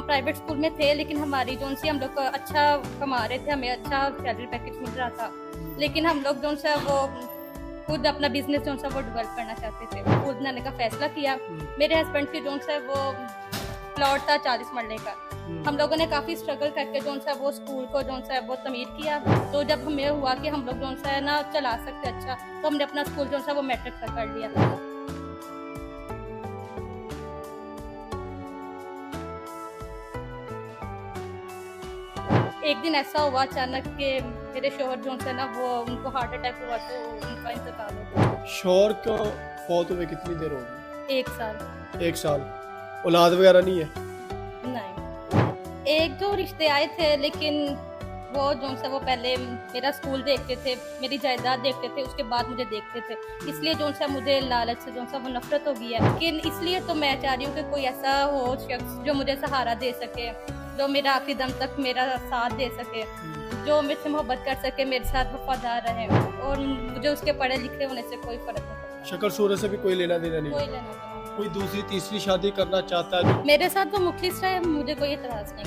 Private school में थे, लेकिन हमारी जो सी हम लोग को अच्छा कमा रहे थे, हमें अच्छा सैलरी पैकेज मिल रहा था, लेकिन हम लोग जो सा वो खुद अपना बिजनेस जो सा वो डेवलप करना चाहते थे, खुद बनाने का फैसला किया। मेरे हस्बैंड की जो सा वो प्लॉट था 40 मरले का। हम लोगों ने काफ़ी स्ट्रगल करके जो सा वो स्कूल को जो सा वो तमीर किया। तो जब हमें हुआ कि हम लोग जो सा है ना चला सकते अच्छा, तो हमने अपना स्कूल जो सा वो मैट्रिक तक कर लिया था। एक दिन ऐसा हुआ अचानक कि मेरे शोहर जो सा ना वो उनको हार्ट अटैक हुआ, तो उनका इंतकाल हो गया। शोहर को फौत हुए कितनी देर हो गई? 1 साल। 1 साल। औलाद वगैरह नहीं है? नहीं, एक दो रिश्ते आए थे, लेकिन वो जो सा वो पहले मेरा स्कूल देखते थे, मेरी जायदाद देखते थे, उसके बाद मुझे देखते थे, इसलिए जो सा मुझे लालच से जो सा वो नफरत हो गई है। लेकिन इसलिए तो मैं चाह रही हूँ कि कोई ऐसा हो शख्स जो मुझे सहारा दे सके, जो मेरा आखिरी दम तक मेरा साथ दे सके, जो मेरे से मोहब्बत कर सके, मेरे साथ वफादार रहे, और मुझे उसके पढ़े लिखे होने से कोई फर्क नहीं पड़ता। शक्ल सूरत से भी कोई लेना देना नहीं? कोई लेना देना नहीं। कोई दूसरी तीसरी शादी करना चाहता है? मेरे साथ वो मुखलिस रहे, मुझे कोई एतराज नहीं।